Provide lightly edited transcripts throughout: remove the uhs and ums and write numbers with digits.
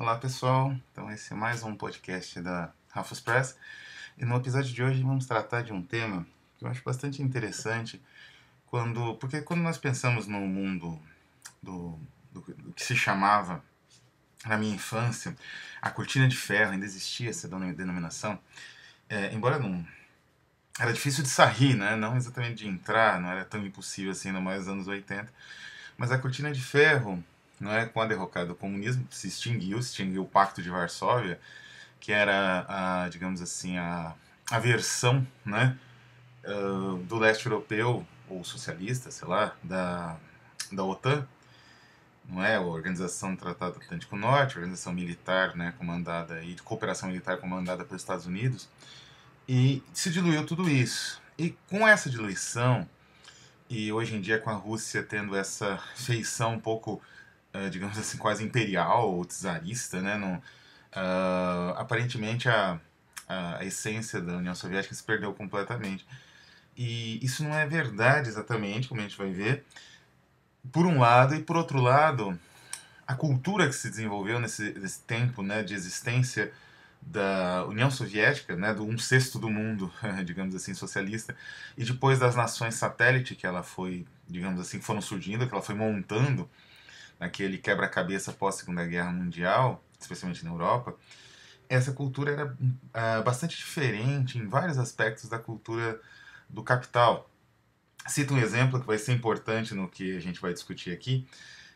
Olá pessoal, então esse é mais um podcast da Rafus Press e no episódio de hoje vamos tratar de um tema que eu acho bastante interessante porque quando nós pensamos no mundo do, do que se chamava na minha infância a cortina de ferro, ainda existia essa denominação, embora não era difícil de sair, né? Não exatamente de entrar, não era tão impossível assim, ainda mais nos anos 80. Mas a cortina de ferro, não é, com a derrocada do comunismo, se extinguiu o Pacto de Varsóvia, que era, digamos assim, a versão, né, do leste europeu, ou socialista, sei lá, da OTAN, não é? A Organização do Tratado Atlântico Norte, organização militar, né, comandada, e de cooperação militar comandada pelos Estados Unidos, e se diluiu tudo isso. E com essa diluição, e hoje em dia com a Rússia tendo essa feição um pouco, digamos assim, quase imperial ou czarista, né? Aparentemente a essência da União Soviética se perdeu completamente. E isso não é verdade exatamente, como a gente vai ver, por um lado, e por outro lado, a cultura que se desenvolveu nesse tempo, né, de existência da União Soviética, né, do um sexto do mundo, digamos assim, socialista, e depois das nações satélite que ela foi, digamos assim, foram surgindo, que ela foi montando naquele quebra-cabeça pós-Segunda Guerra Mundial, especialmente na Europa, essa cultura era bastante diferente em vários aspectos da cultura do capital. Cito um exemplo que vai ser importante no que a gente vai discutir aqui,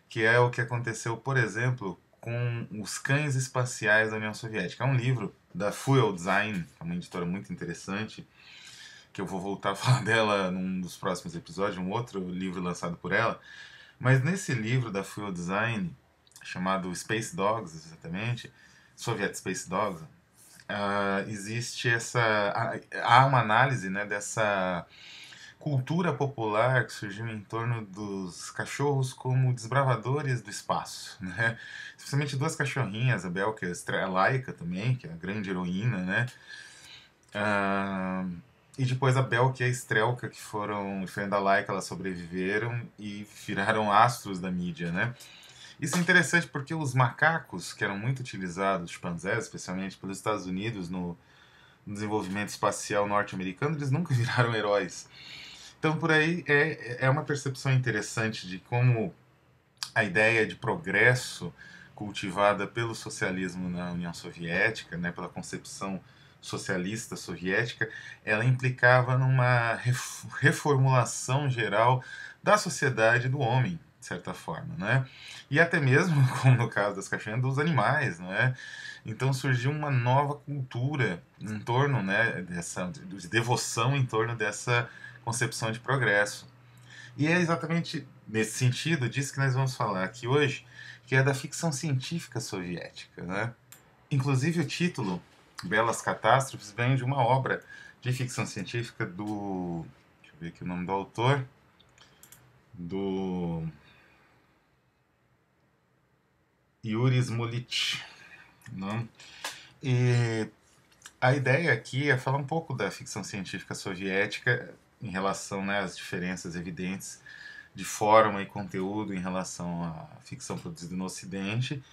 que é o que aconteceu, por exemplo, com os cães espaciais da União Soviética. É um livro da Fuel Design, que é uma editora muito interessante, que eu vou voltar a falar dela num dos próximos episódios, um outro livro lançado por ela. Mas nesse livro da Fuel Design, chamado Space Dogs, exatamente, Soviet Space Dogs, existe há uma análise, né, dessa cultura popular que surgiu em torno dos cachorros como desbravadores do espaço, né? Especialmente duas cachorrinhas, a Belka e a Laika também, que é a grande heroína, né? Ah, e depois a Belka e a Strelka, que foram, diferente da Laika, elas sobreviveram e viraram astros da mídia, né? Isso é interessante porque os macacos, que eram muito utilizados, os chimpanzés, especialmente pelos Estados Unidos no desenvolvimento espacial norte-americano, eles nunca viraram heróis. Então, por aí é uma percepção interessante de como a ideia de progresso cultivada pelo socialismo na União Soviética, né, pela concepção socialista soviética, ela implicava numa reformulação geral da sociedade do homem, de certa forma, né? E até mesmo, como no caso das caixinhas, dos animais, não é? Então surgiu uma nova cultura em torno, né, de devoção em torno dessa concepção de progresso. E é exatamente nesse sentido disso que nós vamos falar aqui hoje, que é da ficção científica soviética, né? Inclusive o título, Belas Catástrofes, vem de uma obra de ficção científica do... Deixa eu ver aqui o nome do autor. Do Yuri Smolitch. Não? E a ideia aqui é falar um pouco da ficção científica soviética em relação, né, às diferenças evidentes de forma e conteúdo em relação à ficção produzida no Ocidente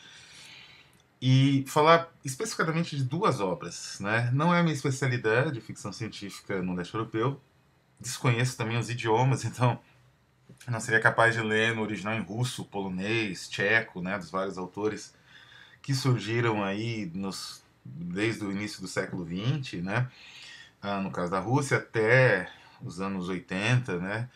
e falar especificamente de duas obras. Né? Não é a minha especialidade, ficção científica no leste europeu, desconheço também os idiomas, então não seria capaz de ler no original em russo, polonês, tcheco, né, dos vários autores que surgiram aí desde o início do século XX, né, no caso da Rússia, até os anos 80, né,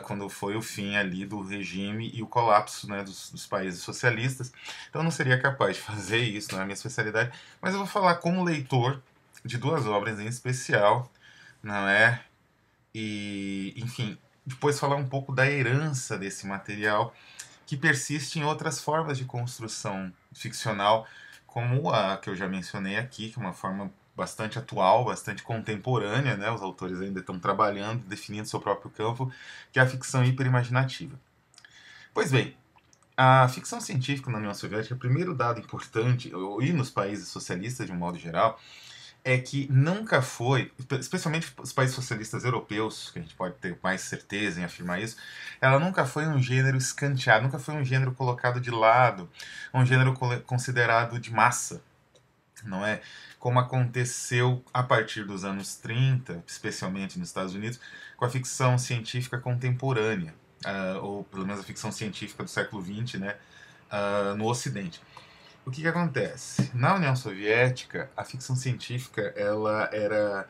quando foi o fim ali do regime e o colapso, né, dos países socialistas. Então eu não seria capaz de fazer isso, não é a minha especialidade, mas eu vou falar como leitor de duas obras em especial, não é? E, enfim, depois falar um pouco da herança desse material que persiste em outras formas de construção ficcional, como a que eu já mencionei aqui, que é uma forma bastante atual, bastante contemporânea, né? Os autores ainda estão trabalhando, definindo seu próprio campo, que é a ficção hiperimaginativa. Pois bem, a ficção científica na União Soviética, o primeiro dado importante, e nos países socialistas de um modo geral, é que nunca foi, especialmente os países socialistas europeus, que a gente pode ter mais certeza em afirmar isso, ela nunca foi um gênero escanteado, nunca foi um gênero colocado de lado, um gênero considerado de massa, não é? Como aconteceu a partir dos anos 30, especialmente nos Estados Unidos, com a ficção científica contemporânea, ou pelo menos a ficção científica do século XX, né, no Ocidente. O que acontece? Na União Soviética, a ficção científica ela era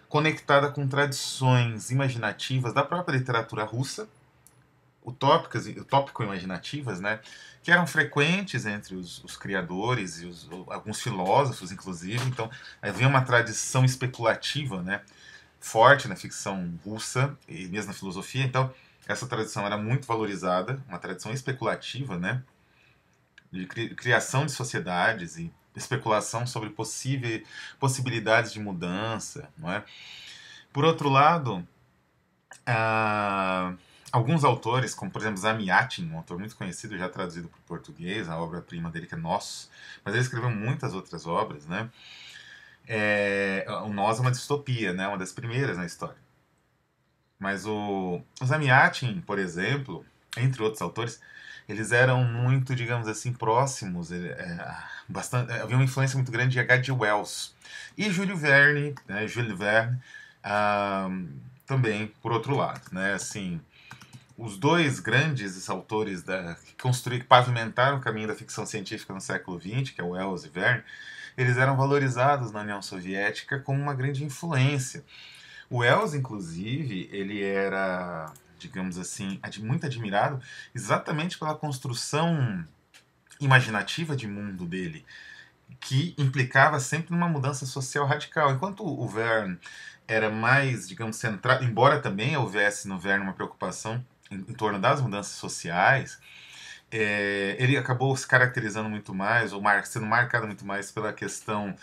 conectada com tradições imaginativas da própria literatura russa, utópicas, utópico-imaginativas, né, que eram frequentes entre os criadores e alguns filósofos, inclusive. Então, havia uma tradição especulativa, né, forte na ficção russa e mesmo na filosofia. Então, essa tradição era muito valorizada, uma tradição especulativa, né, de criação de sociedades e especulação sobre possibilidades de mudança, não é? Por outro lado, ah, alguns autores, como por exemplo Zamiatin, um autor muito conhecido, já traduzido para o português, a obra-prima dele que é Nós, mas ele escreveu muitas outras obras, né? O Nós é uma distopia, né? Uma das primeiras na história. Mas o Zamiatin, por exemplo, entre outros autores, eles eram muito, digamos assim, próximos, havia uma influência muito grande de H.G. Wells. E Júlio Verne, né, Jules Verne, ah, também, por outro lado, né, assim, os dois grandes autores que pavimentaram o caminho da ficção científica no século XX, que é Wells e Verne, eles eram valorizados na União Soviética como uma grande influência. O Wells, inclusive, ele era, digamos assim, muito admirado exatamente pela construção imaginativa de mundo dele, que implicava sempre numa mudança social radical. Enquanto o Verne era mais, digamos, centrado, embora também houvesse no Verne uma preocupação em torno das mudanças sociais, ele acabou se caracterizando muito mais, ou sendo marcado muito mais pela questão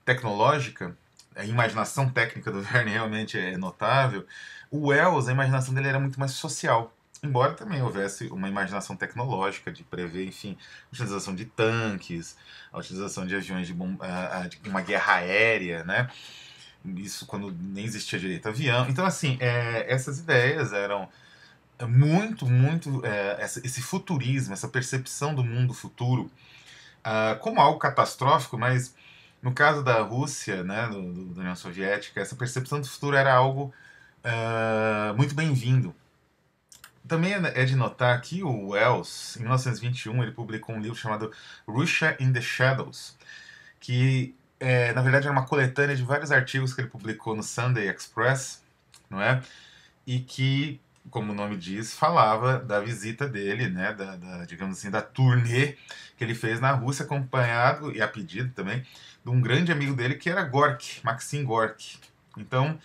tecnológica. A imaginação técnica do Verne realmente é notável. O Wells, a imaginação dele era muito mais social. Embora também houvesse uma imaginação tecnológica de prever, enfim, a utilização de tanques, a utilização de aviões de uma guerra aérea, né? Isso quando nem existia direito avião. Então, assim, essas ideias eram muito, esse futurismo, essa percepção do mundo futuro, como algo catastrófico, mas no caso da Rússia, né, da União Soviética, essa percepção do futuro era algo muito bem-vindo. Também é de notar que o Wells, em 1921, ele publicou um livro chamado Russia in the Shadows, que na verdade era uma coletânea de vários artigos que ele publicou no Sunday Express, não é? E que, como o nome diz, falava da visita dele, né, digamos assim, da turnê que ele fez na Rússia, acompanhado, e a pedido também, de um grande amigo dele que era Gorky, Maxim Gorky. Então,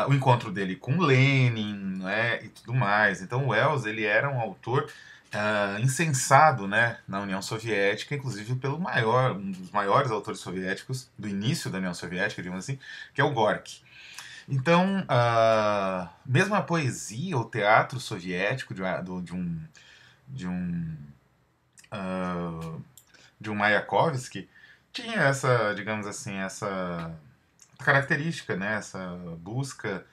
o encontro dele com Lenin, né, e tudo mais. Então, o Wells, ele era um autor incensado, né, na União Soviética, inclusive pelo um dos maiores autores soviéticos do início da União Soviética, digamos assim, que é o Gorky. Então, mesmo a poesia, o teatro soviético de um, uh, de um Mayakovsky tinha essa, digamos assim, essa característica, né? Essa busca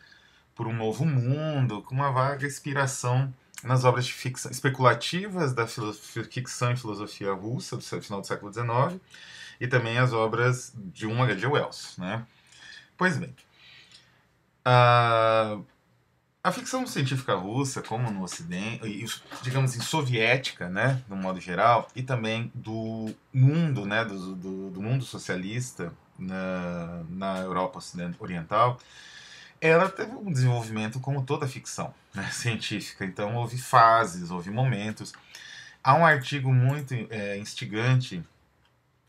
por um novo mundo, com uma vaga inspiração nas obras de ficção especulativas da ficção e filosofia russa do final do século XIX e também as obras de um H.G. Wells, né? Pois bem, a ficção científica russa, como no Ocidente, e, digamos assim, soviética, né, no modo geral, e também do mundo, né, do mundo socialista na Europa Oriental, ela teve um desenvolvimento como toda ficção, né, científica. Então houve fases, houve momentos. Há um artigo muito instigante,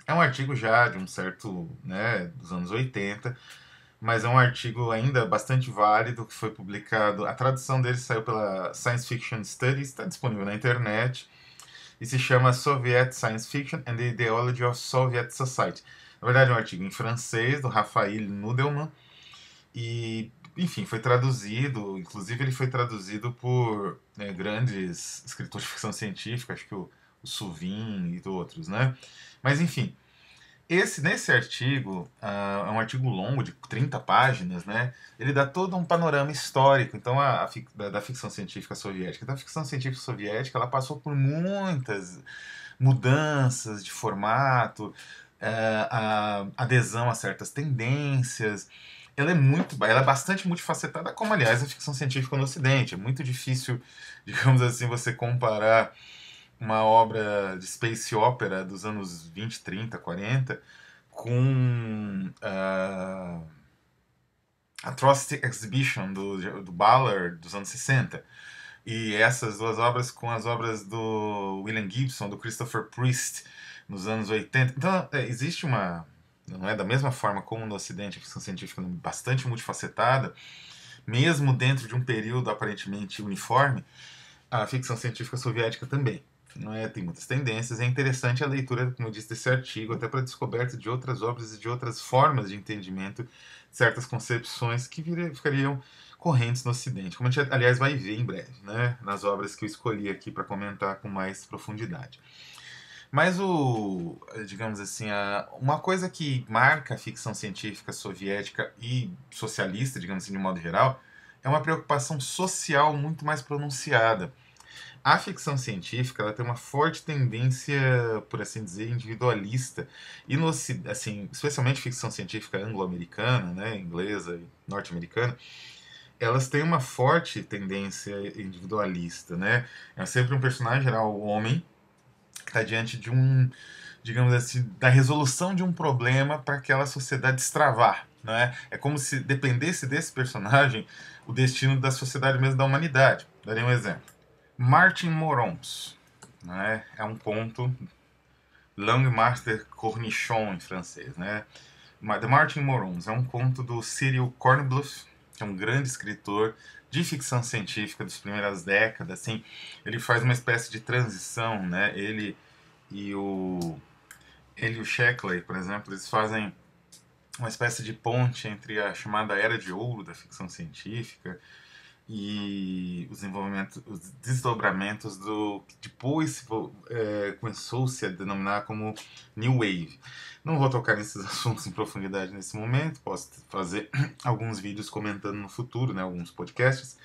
é um artigo já de um certo, né, dos anos 80, mas é um artigo ainda bastante válido que foi publicado. A tradução dele saiu pela Science Fiction Studies, está disponível na internet e se chama Soviet Science Fiction and the Ideology of Soviet Society. Na verdade, é um artigo em francês do Raphael Nudelman e, enfim, foi traduzido. Inclusive, ele foi traduzido por grandes escritores de ficção científica, acho que o Suvin e outros, né? Mas, enfim, Nesse artigo, é um artigo longo, de 30 páginas, né? Ele dá todo um panorama histórico, então, da ficção científica soviética. Então, a ficção científica soviética, ela passou por muitas mudanças de formato, a adesão a certas tendências. Ela é bastante multifacetada, como, aliás, a ficção científica no Ocidente. É muito difícil, digamos assim, você comparar uma obra de space opera dos anos 20, 30, 40 com Atrocity Exhibition do Ballard dos anos 60. E essas duas obras com as obras do William Gibson, do Christopher Priest, nos anos 80. Então, existe uma. Não é da mesma forma como no Ocidente, a ficção científica bastante multifacetada, mesmo dentro de um período aparentemente uniforme, a ficção científica soviética também. Não é? Tem muitas tendências. É interessante a leitura, como eu disse, desse artigo, até para a descoberta de outras obras e de outras formas de entendimento de certas concepções que ficariam correntes no Ocidente, como a gente, aliás, vai ver em breve, né? Nas obras que eu escolhi aqui para comentar com mais profundidade. Mas digamos assim, uma coisa que marca a ficção científica soviética e socialista, digamos assim, de modo geral, é uma preocupação social muito mais pronunciada. A ficção científica, ela tem uma forte tendência, por assim dizer, individualista. E assim, especialmente ficção científica anglo-americana, né, inglesa e norte-americana, elas têm uma forte tendência individualista, né? É sempre um personagem geral, o homem, que está diante de digamos assim, da resolução de um problema para aquela sociedade destravar, né? É como se dependesse desse personagem o destino da sociedade mesmo, da humanidade. Darei um exemplo. Martin Morons, né? É um conto, Langue Master Cornichon em francês, né? The Martin Morons é um conto do Cyril Kornbluth, que é um grande escritor de ficção científica das primeiras décadas. Assim, ele faz uma espécie de transição, né? E o ele e o Sheckley, por exemplo, eles fazem uma espécie de ponte entre a chamada Era de Ouro da ficção científica e os desdobramentos do que depois começou-se a denominar como New Wave. Não vou tocar nesses assuntos em profundidade nesse momento, posso fazer alguns vídeos comentando no futuro, né, alguns podcasts,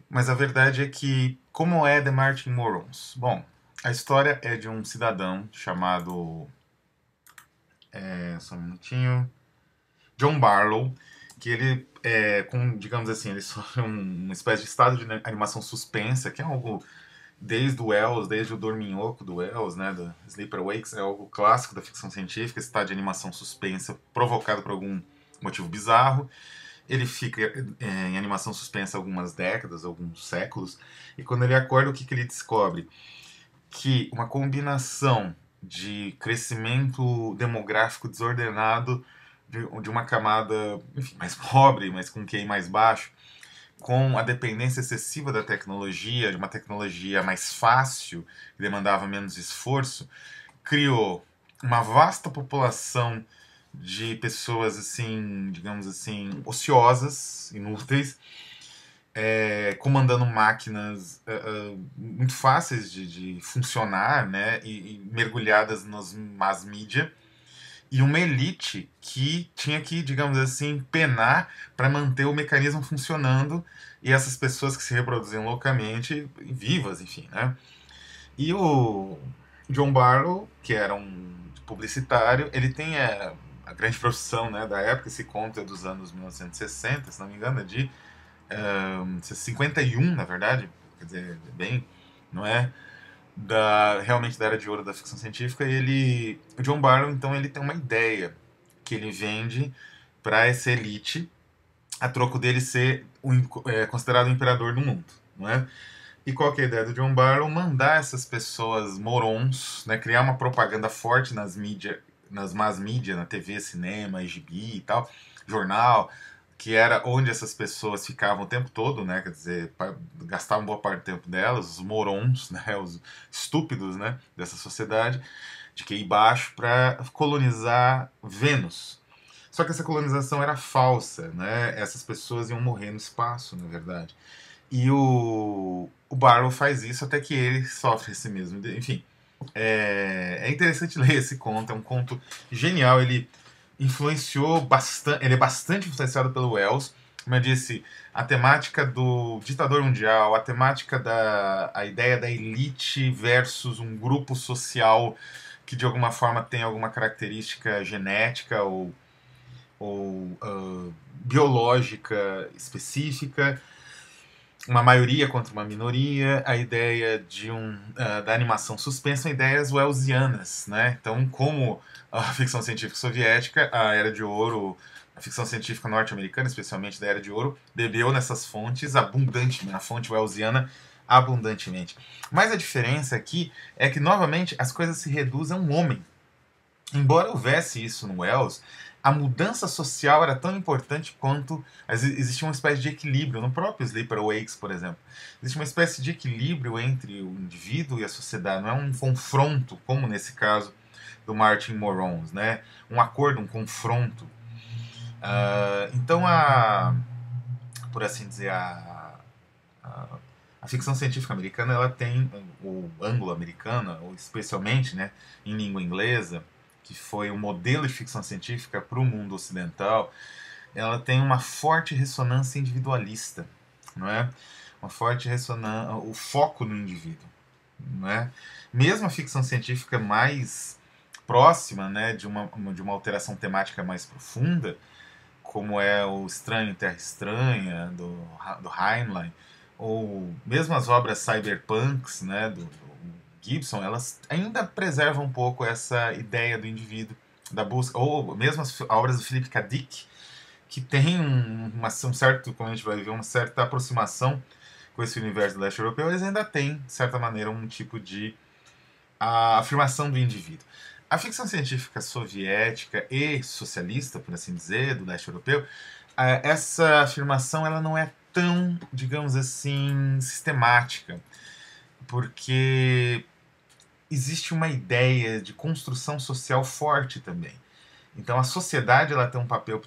mas a verdade é que, como é The Martin Morons? Bom, a história é de um cidadão chamado, só um minutinho, John Barlow, que ele digamos assim, ele sofre uma espécie de estado de animação suspensa, que é algo desde o Wells, desde o Dorminhoco do Wells, né, do Sleeper Wakes, é algo clássico da ficção científica, esse estado de animação suspensa provocado por algum motivo bizarro. Ele fica em animação suspensa algumas décadas, alguns séculos, e quando ele acorda, o que ele descobre? Que uma combinação de crescimento demográfico desordenado de uma camada, enfim, mais pobre, mas com QI mais baixo, com a dependência excessiva da tecnologia, de uma tecnologia mais fácil, que demandava menos esforço, criou uma vasta população de pessoas, assim, digamos assim, ociosas, inúteis, comandando máquinas muito fáceis de funcionar, né, e mergulhadas nas mass media, e uma elite que tinha que, digamos assim, penar para manter o mecanismo funcionando e essas pessoas que se reproduziam loucamente, vivas, enfim, né? E o John Barlow, que era um publicitário, ele tem a grande profissão, né, da época, esse conto é dos anos 1960, se não me engano, é de 51, na verdade, quer dizer, bem, não é? Realmente da era de ouro da ficção científica, e o John Barlow, então, ele tem uma ideia que ele vende para essa elite a troco dele ser considerado o imperador do mundo, não é? E qual que é a ideia do John Barlow? Mandar essas pessoas morons, né, criar uma propaganda forte nas mass media, na TV, cinema, gibi e tal, jornal, que era onde essas pessoas ficavam o tempo todo, né? Quer dizer, gastavam boa parte do tempo delas, os morons, né? Os estúpidos, né? Dessa sociedade de QI baixo, para colonizar Vênus. Só que essa colonização era falsa, né? Essas pessoas iam morrer no espaço, na verdade. E o Barlow faz isso até que ele sofre esse mesmo. Enfim, É interessante ler esse conto, é um conto genial, ele influenciou bastante, ele é bastante influenciado pelo Wells, como eu disse, a temática do ditador mundial, a temática a ideia da elite versus um grupo social que de alguma forma tem alguma característica genética ou biológica específica, uma maioria contra uma minoria, a ideia da animação suspensa, são ideias wellsianas, né? Então, como a ficção científica soviética, a Era de Ouro, a ficção científica norte-americana, especialmente da Era de Ouro, bebeu nessas fontes abundantemente, na fonte wellsiana abundantemente. Mas a diferença aqui é que, novamente, as coisas se reduzem a um homem. Embora houvesse isso no Wells, a mudança social era tão importante quanto existia uma espécie de equilíbrio no próprio Sleeper Wakes, por exemplo. Existe uma espécie de equilíbrio entre o indivíduo e a sociedade, não é um confronto, como nesse caso do Martin Morons, né? Um acordo, um confronto. Então, por assim dizer, a, a ficção científica americana ela tem, o anglo-americana, ou especialmente né, em língua inglesa, que foi um modelo de ficção científica para o mundo ocidental, ela tem uma forte ressonância individualista, não é? Uma forte ressonância, o foco no indivíduo, não é? Mesmo a ficção científica mais próxima, né, de uma alteração temática mais profunda, como é o Estranho em Terra Estranha, do Heinlein, ou mesmo as obras cyberpunks, né, do Gibson, elas ainda preservam um pouco essa ideia do indivíduo, da busca, ou mesmo as obras do Philip K. Dick, que tem um certo, como a gente vai ver, uma certa aproximação com esse universo do leste europeu, eles ainda têm, de certa maneira, um tipo de afirmação do indivíduo. A ficção científica soviética e socialista, por assim dizer, do leste europeu, essa afirmação ela não é tão, digamos assim, sistemática, porque existe uma ideia de construção social forte também. Então a sociedade ela tem um papel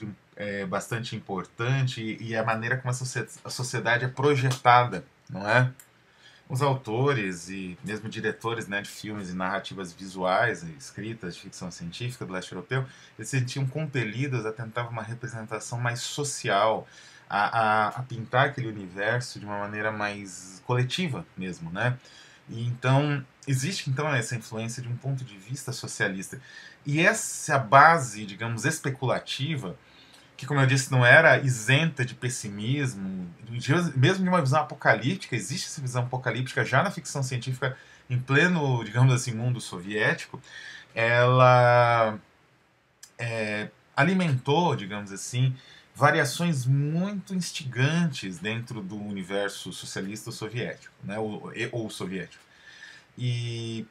bastante importante e a maneira como a sociedade é projetada, não é? Os autores e mesmo diretores né, de filmes e narrativas visuais e escritas de ficção científica do leste europeu, eles se sentiam compelidos a tentar uma representação mais social, a pintar aquele universo de uma maneira mais coletiva mesmo, né? E então existe então essa influência de um ponto de vista socialista. E essa base, digamos, especulativa que, como eu disse, não era isenta de pessimismo, mesmo de uma visão apocalíptica, existe essa visão apocalíptica já na ficção científica em pleno, digamos assim, mundo soviético, ela alimentou, digamos assim, variações muito instigantes dentro do universo socialista soviético, né, ou soviético. E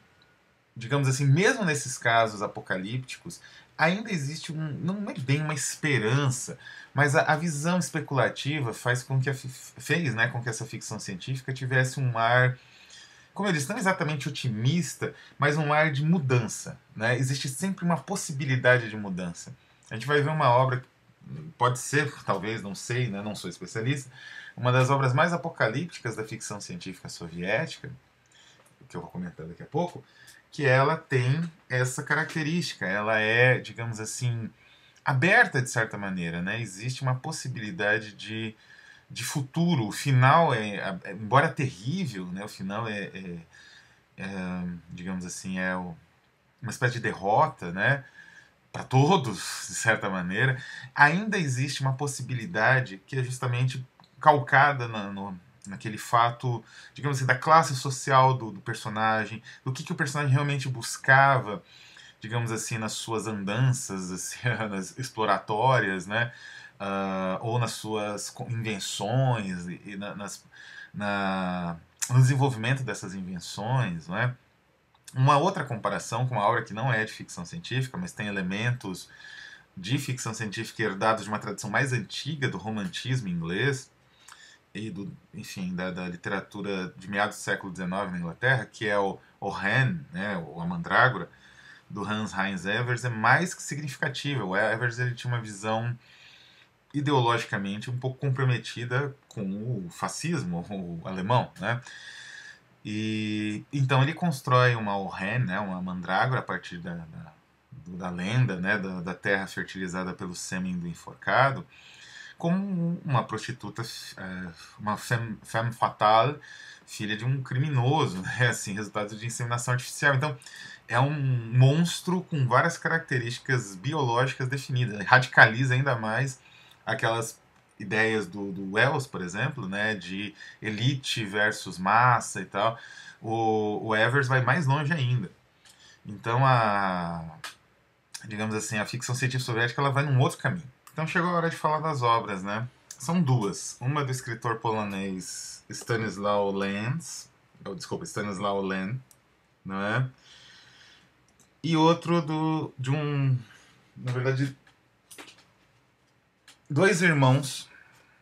digamos assim, mesmo nesses casos apocalípticos, ainda existe não é bem uma esperança, mas a visão especulativa faz com que fez, né, com que essa ficção científica tivesse um ar, como eu disse, não exatamente otimista, mas um ar de mudança, né? Existe sempre uma possibilidade de mudança. A gente vai ver uma obra, pode ser, talvez, não sei, né, não sou especialista, uma das obras mais apocalípticas da ficção científica soviética, que eu vou comentar daqui a pouco, que ela tem essa característica. Ela é, digamos assim, aberta de certa maneira, né? Existe uma possibilidade de futuro. O final embora terrível, né? O final digamos assim, uma espécie de derrota, né? Para todos, de certa maneira, ainda existe uma possibilidade que é justamente calcada naquele fato, digamos assim, da classe social do personagem, do que o personagem realmente buscava, digamos assim, nas suas andanças assim, nas exploratórias, né? Ou nas suas invenções e no desenvolvimento dessas invenções, né? Uma outra comparação com uma obra que não é de ficção científica, mas tem elementos de ficção científica herdados de uma tradição mais antiga do romantismo inglês e enfim, da literatura de meados do século XIX na Inglaterra, que é o Hen, né, a Mandrágora, do Hans Heinz Evers, é mais que significativa. O Evers ele tinha uma visão ideologicamente um pouco comprometida com o fascismo o alemão, né? E então ele constrói uma Orren, né, uma mandrágora a partir da lenda, né, da terra fertilizada pelo sêmen do enforcado, como uma prostituta, uma femme fatale, filha de um criminoso, né, assim, resultado de inseminação artificial. Então é um monstro com várias características biológicas definidas. Radicaliza ainda mais aquelas ideias do Wells, por exemplo, né, de elite versus massa e tal. O Evers vai mais longe ainda. Então digamos assim, a ficção científica soviética ela vai num outro caminho. Então chegou a hora de falar das obras, né? São duas. Uma do escritor polonês Stanislaw Stanislaw Lem, não é? E outro de um, na verdade, dois irmãos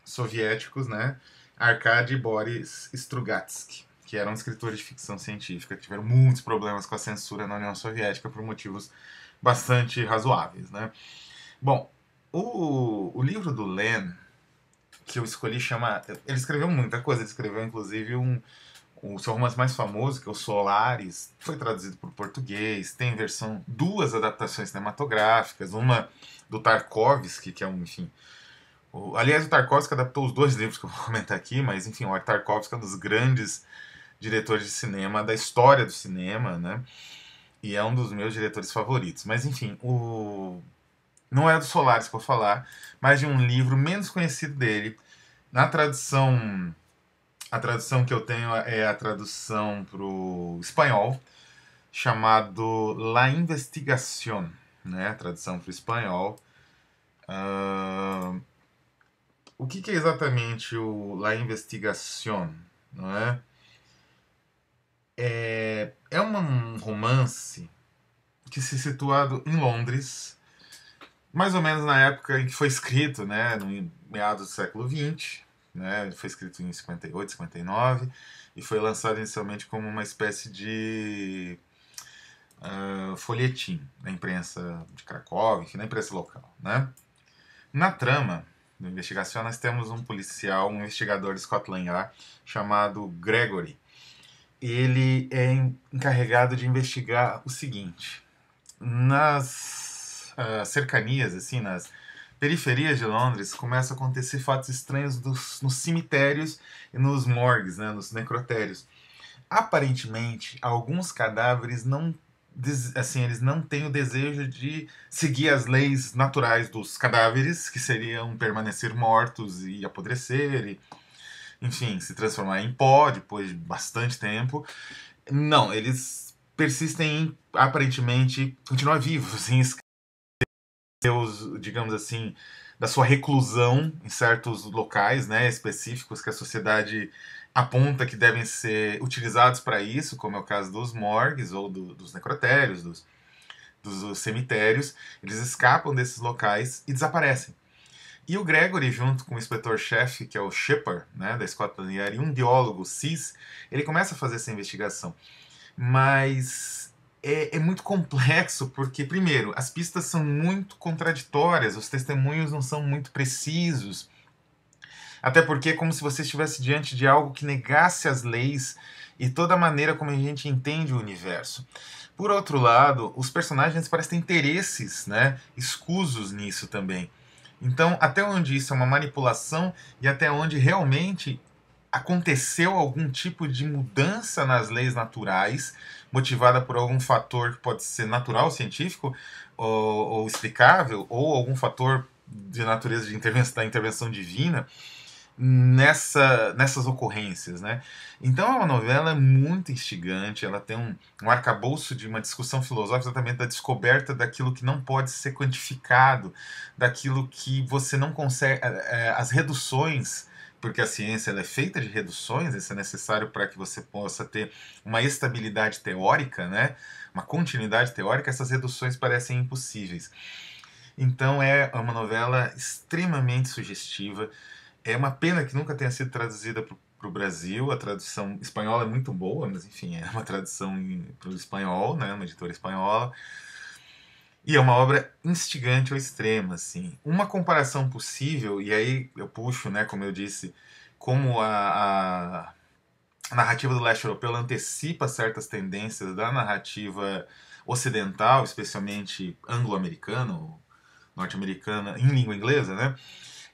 soviéticos, né? Arkady e Boris Strugatsky, que eram escritores de ficção científica, que tiveram muitos problemas com a censura na União Soviética por motivos bastante razoáveis, né? Bom, o livro do Len, que eu escolhi, chama... Ele escreveu muita coisa, ele escreveu inclusive o seu romance mais famoso, que é o Solaris, foi traduzido para o português, tem duas adaptações cinematográficas, uma do Tarkovsky, que é um, enfim... aliás, o Tarkovsky adaptou os dois livros que eu vou comentar aqui, mas, enfim, o Tarkovsky é um dos grandes diretores de cinema da história do cinema, né? E é um dos meus diretores favoritos. Mas, enfim, não é do Solaris que eu vou falar, mas de um livro menos conhecido dele. Na tradução, a tradução que eu tenho é a tradução para o espanhol, chamado La Investigación, né? A tradução para o espanhol. O que é exatamente o La Investigación, não é? É um romance que se situa em Londres, mais ou menos na época em que foi escrito, né, no meados do século XX, né, foi escrito em 58, 59, e foi lançado inicialmente como uma espécie de folhetim na imprensa de Cracóvia, enfim, na imprensa local. Né? Na trama da investigação, nós temos um policial, um investigador de Scotland Yard, chamado Gregory. Ele é encarregado de investigar o seguinte: nas cercanias, assim, nas periferias de Londres, começam a acontecer fatos estranhos nos cemitérios e nos morgues, né, nos necrotérios. Aparentemente, alguns cadáveres não, assim, eles não têm o desejo de seguir as leis naturais dos cadáveres, que seriam permanecer mortos e apodrecer, e, enfim, se transformar em pó depois de bastante tempo. Não, eles persistem em, aparentemente, continuar vivos, em seus, digamos assim, da sua reclusão em certos locais, né, específicos que a sociedade aponta que devem ser utilizados para isso, como é o caso dos morgues ou dos necrotérios, dos cemitérios. Eles escapam desses locais e desaparecem. E o Gregory, junto com o inspetor-chefe, que é o Shepard, né, da Scotland Yard, e um biólogo, Cis, ele começa a fazer essa investigação. Mas é muito complexo, porque, primeiro, as pistas são muito contraditórias, os testemunhos não são muito precisos, até porque é como se você estivesse diante de algo que negasse as leis e toda a maneira como a gente entende o universo. Por outro lado, os personagens parecem ter interesses, né, escusos nisso também. Então, até onde isso é uma manipulação e até onde realmente aconteceu algum tipo de mudança nas leis naturais, motivada por algum fator que pode ser natural, científico, ou explicável, ou algum fator de natureza da intervenção divina, nessas ocorrências, né? Então é uma novela muito instigante, ela tem um arcabouço de uma discussão filosófica exatamente da descoberta daquilo que não pode ser quantificado, daquilo que você não consegue, as reduções, porque a ciência ela é feita de reduções, isso é necessário para que você possa ter uma estabilidade teórica, né? Uma continuidade teórica, essas reduções parecem impossíveis. Então é uma novela extremamente sugestiva. É uma pena que nunca tenha sido traduzida para o Brasil. A tradução espanhola é muito boa, mas enfim, é uma tradução para o espanhol, né, uma editora espanhola. E é uma obra instigante ao extremo, assim. Uma comparação possível, e aí eu puxo, né, como eu disse, como a narrativa do leste europeu ela antecipa certas tendências da narrativa ocidental, especialmente anglo-americana, ou norte-americana, em língua inglesa, né?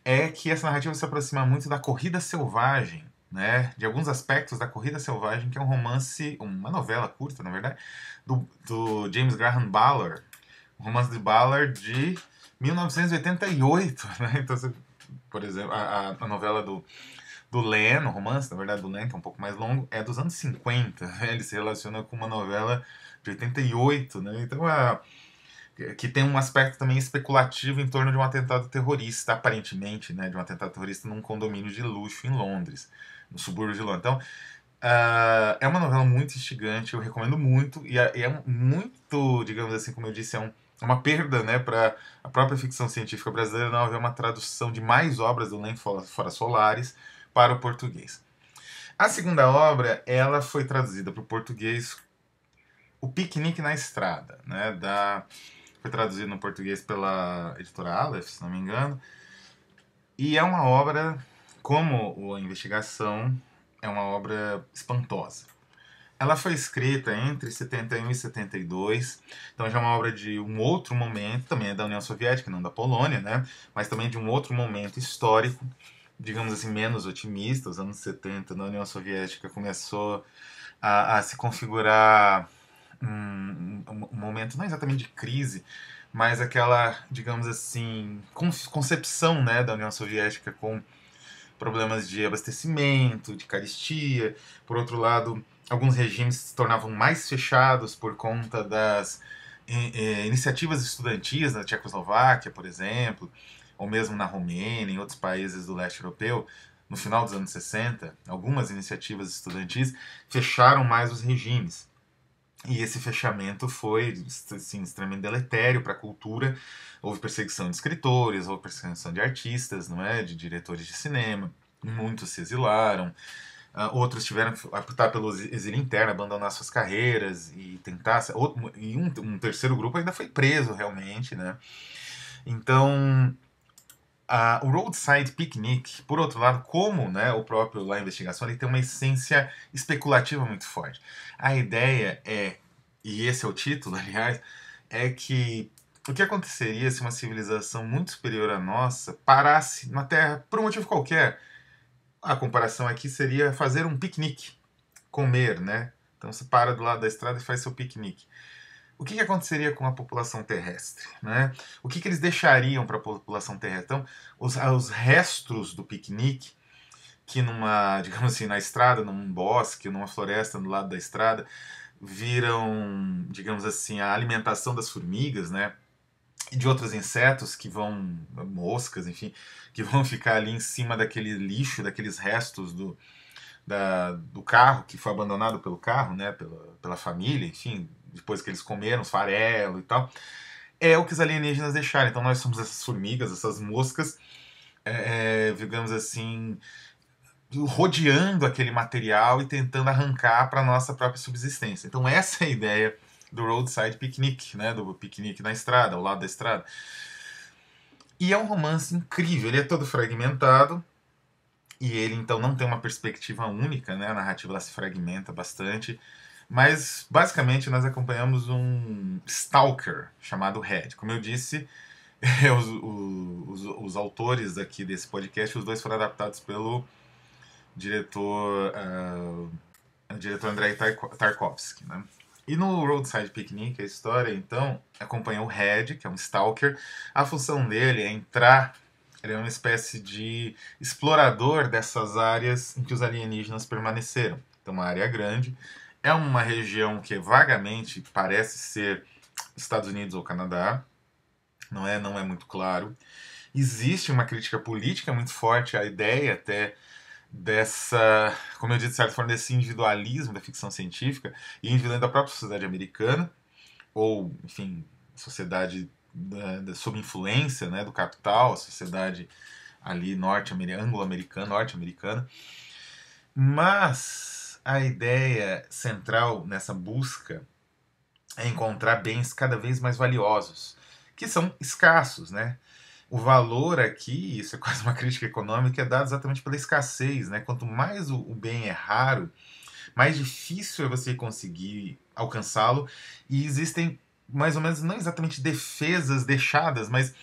É que essa narrativa se aproxima muito da Corrida Selvagem, né? De alguns aspectos da Corrida Selvagem, que é um romance, uma novela curta, na verdade, do James Graham Ballard, um romance de Ballard de 1988, né? Então, por exemplo, a novela do Len, o romance, na verdade, do Len, que é um pouco mais longo, é dos anos 50, né? Ele se relaciona com uma novela de 88, né? Então, que tem um aspecto também especulativo em torno de um atentado terrorista, aparentemente, né? De um atentado terrorista num condomínio de luxo em Londres, no subúrbio de Londres. Então, é uma novela muito instigante, eu recomendo muito, e é muito, digamos assim, como eu disse, uma perda, né, para a própria ficção científica brasileira não haver uma tradução de mais obras do Len Fora Solares para o português. A segunda obra, ela foi traduzida para o português, O Piquenique na Estrada, né, foi traduzido no português pela editora Aleph, se não me engano, e é uma obra, como a investigação, é uma obra espantosa. Ela foi escrita entre 71 e 72, então já é uma obra de um outro momento, também é da União Soviética, não da Polônia, né? Mas também de um outro momento histórico, digamos assim, menos otimista. Os anos 70 na União Soviética começou a se configurar um momento não exatamente de crise, mas aquela, digamos assim, concepção, né, da União Soviética com problemas de abastecimento, de carestia. Por outro lado, alguns regimes se tornavam mais fechados por conta das iniciativas estudantis na Tchecoslováquia, por exemplo, ou mesmo na Romênia, em outros países do leste europeu. No final dos anos 60, algumas iniciativas estudantis fecharam mais os regimes. E esse fechamento foi assim, extremamente deletério para a cultura. Houve perseguição de escritores, houve perseguição de artistas, não é? De diretores de cinema. Muitos se exilaram. Outros tiveram que optar pelo exílio interno, abandonar suas carreiras e tentar. E um terceiro grupo ainda foi preso, realmente, né? Então, o Roadside Picnic, por outro lado, como, né, o próprio La Investigação, ele tem uma essência especulativa muito forte. A ideia é, e esse é o título, aliás, é que o que aconteceria se uma civilização muito superior à nossa parasse na Terra por um motivo qualquer? A comparação aqui seria fazer um piquenique, comer, né? Então você para do lado da estrada e faz seu piquenique. O que aconteceria com a população terrestre, né? O que eles deixariam para a população terrestre? Então, os restos do piquenique, que numa, digamos assim, na estrada, num bosque, numa floresta do lado da estrada, viram, digamos assim, a alimentação das formigas, né? E de outros insetos que vão, moscas, enfim, que vão ficar ali em cima daquele lixo, daqueles restos do carro que foi abandonado pelo carro, né? Pela família, enfim, depois que eles comeram os farelo e tal, é o que os alienígenas deixaram. Então nós somos essas formigas, essas moscas, digamos assim, rodeando aquele material e tentando arrancar para nossa própria subsistência. Então essa é a ideia do Roadside Picnic, né, do piquenique na estrada, ao lado da estrada. E é um romance incrível, ele é todo fragmentado, e ele então não tem uma perspectiva única, né, a narrativa ela se fragmenta bastante. Mas, basicamente, nós acompanhamos um stalker chamado Red. Como eu disse, os autores aqui desse podcast, os dois foram adaptados pelo diretor, diretor Andrei Tarkovsky. Né? E no Roadside Picnic, a história, então, acompanha o Red, que é um stalker. A função dele é entrar, ele é uma espécie de explorador dessas áreas em que os alienígenas permaneceram. Então, uma área grande. É uma região que vagamente parece ser Estados Unidos ou Canadá, não é muito claro. Existe uma crítica política muito forte à ideia até dessa, como eu disse, de certa forma, desse individualismo da ficção científica e individualismo da própria sociedade americana, ou, enfim, sociedade sob influência, né, do capital, a sociedade ali anglo-americana, norte-americana. Mas a ideia central nessa busca é encontrar bens cada vez mais valiosos, que são escassos, né? O valor aqui, isso é quase uma crítica econômica, é dado exatamente pela escassez, né? Quanto mais o bem é raro, mais difícil é você conseguir alcançá-lo, e existem mais ou menos, não exatamente defesas deixadas, mas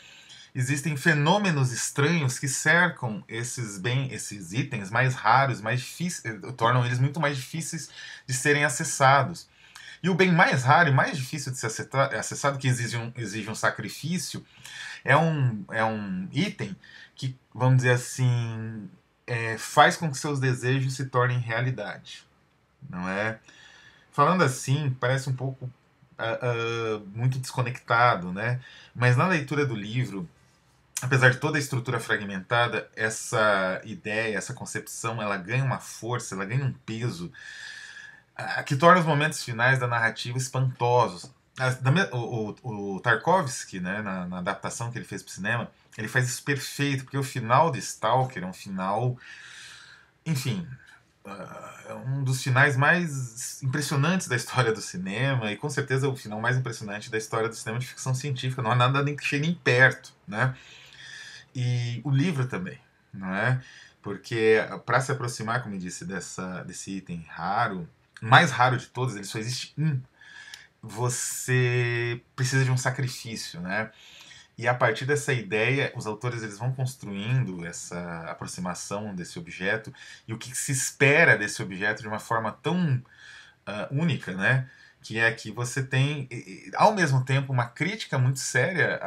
existem fenômenos estranhos que cercam esses itens mais raros, mais difíceis, tornam eles muito mais difíceis de serem acessados. E o bem mais raro e mais difícil de ser acessado, que exige um sacrifício, é um item que, vamos dizer assim, faz com que seus desejos se tornem realidade. Não é? Falando assim, parece um pouco muito desconectado, né? Mas na leitura do livro, apesar de toda a estrutura fragmentada, essa ideia, essa concepção, ela ganha uma força, ela ganha um peso que torna os momentos finais da narrativa espantosos. O Tarkovsky, né, na adaptação que ele fez para o cinema, ele faz isso perfeito, porque o final de Stalker é um final, enfim, é um dos finais mais impressionantes da história do cinema, e com certeza o final mais impressionante da história do cinema de ficção científica. Não há nada nem que chegue nem perto, né? E o livro também, não é? Porque para se aproximar, como eu disse, desse item raro, mais raro de todos, ele só existe um, você precisa de um sacrifício, né? E a partir dessa ideia, os autores eles vão construindo essa aproximação desse objeto e o que se espera desse objeto de uma forma tão única, né? Que é que você tem, ao mesmo tempo, uma crítica muito séria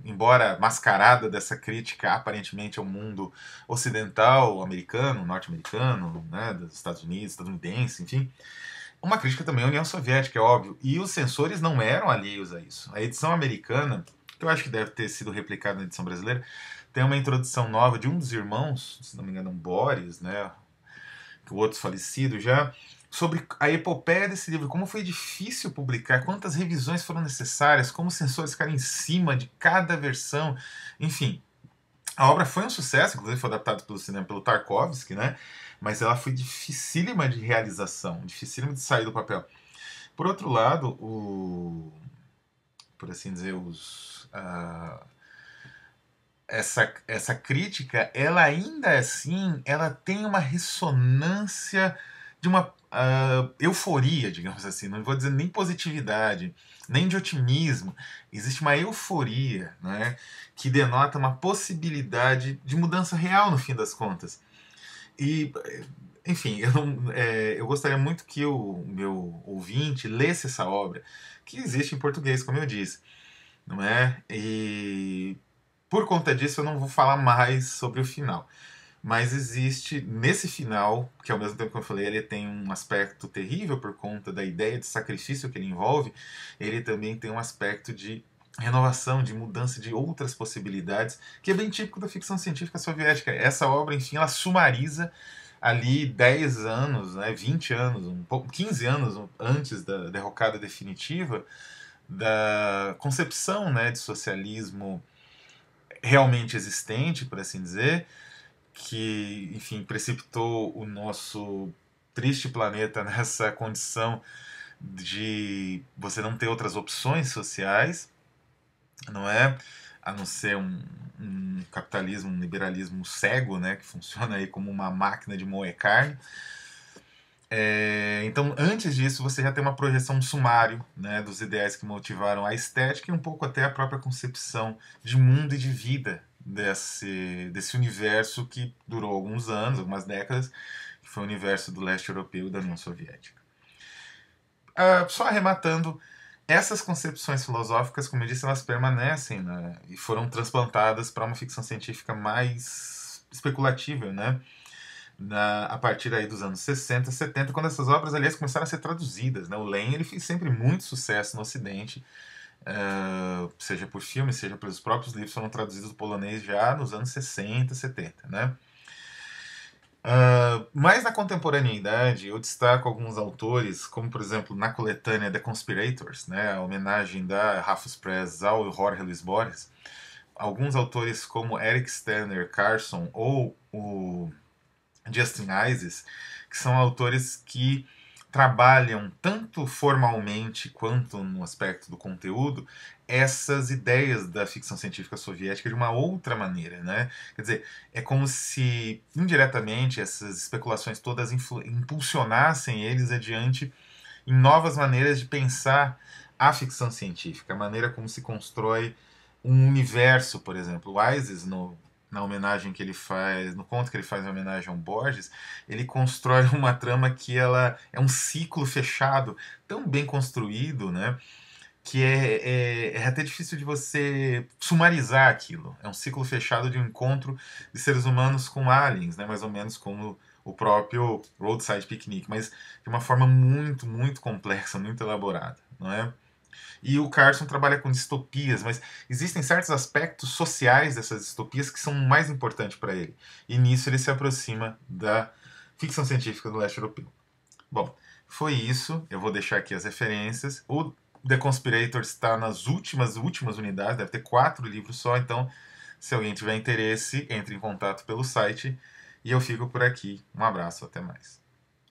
embora mascarada dessa crítica aparentemente ao mundo ocidental, americano, norte-americano, né, dos Estados Unidos, estadunidense, enfim, uma crítica também à União Soviética, é óbvio. E os censores não eram alheios a isso. A edição americana, que eu acho que deve ter sido replicada na edição brasileira, tem uma introdução nova de um dos irmãos, se não me engano, Boris, né, que o outro falecido já, sobre a epopeia desse livro, como foi difícil publicar, quantas revisões foram necessárias, como os censores ficaram em cima de cada versão, enfim. A obra foi um sucesso, inclusive foi adaptada pelo cinema pelo Tarkovsky, né? Mas ela foi dificílima de realização, dificílima de sair do papel. Por outro lado, por assim dizer, essa crítica, ela ainda assim, ela tem uma ressonância de uma euforia, digamos assim, não vou dizer nem positividade, nem de otimismo, existe uma euforia, né, que denota uma possibilidade de mudança real no fim das contas. E, enfim, eu gostaria muito que o meu ouvinte lesse essa obra, que existe em português, como eu disse, não é? E por conta disso eu não vou falar mais sobre o final. Mas existe nesse final, que ao mesmo tempo que eu falei, ele tem um aspecto terrível por conta da ideia de sacrifício que ele envolve, ele também tem um aspecto de renovação, de mudança de outras possibilidades, que é bem típico da ficção científica soviética. Essa obra, enfim, ela sumariza ali 10 anos, né, 20 anos, 15 anos antes da derrocada definitiva, da concepção, né, de socialismo realmente existente, por assim dizer, que, enfim, precipitou o nosso triste planeta nessa condição de você não ter outras opções sociais, não é? A não ser um capitalismo, um liberalismo cego, né, que funciona aí como uma máquina de moer carne. Então, antes disso, você já tem uma projeção, um sumário, né, dos ideais que motivaram a estética e um pouco até a própria concepção de mundo e de vida desse universo que durou alguns anos, algumas décadas, que foi o universo do leste europeu e da União Soviética. Só arrematando, essas concepções filosóficas, como eu disse, elas permanecem, né, e foram transplantadas para uma ficção científica mais especulativa, né? A partir aí dos anos 60, 70, quando essas obras, aliás, começaram a ser traduzidas. Né? O Lenin ele fez sempre muito sucesso no Ocidente, seja por filmes, seja pelos próprios livros, foram traduzidos do polonês já nos anos 60, 70. Né? Mas na contemporaneidade, eu destaco alguns autores, como por exemplo na coletânea The Conspirators, né, a homenagem da Rufus Press ao Jorge Luis Borges, alguns autores como Eric Sterner Carson ou o Justin Ises, que são autores que trabalham tanto formalmente quanto no aspecto do conteúdo essas ideias da ficção científica soviética de uma outra maneira, né? Quer dizer, é como se indiretamente essas especulações todas impulsionassem eles adiante em novas maneiras de pensar a ficção científica, a maneira como se constrói um universo, por exemplo. O Isis, na homenagem que ele faz, no conto que ele faz em homenagem ao Borges, ele constrói uma trama que ela é um ciclo fechado, tão bem construído, né? Que é até difícil de você sumarizar aquilo. É um ciclo fechado de um encontro de seres humanos com aliens, né? Mais ou menos como o próprio Roadside Picnic, mas de uma forma muito, muito complexa, muito elaborada, não é? E o Carson trabalha com distopias, mas existem certos aspectos sociais dessas distopias que são mais importantes para ele. E nisso ele se aproxima da ficção científica do leste europeu. Bom, foi isso. Eu vou deixar aqui as referências. O The Conspirator está nas últimas unidades, deve ter 4 livros só, então se alguém tiver interesse, entre em contato pelo site. E eu fico por aqui. Um abraço, até mais.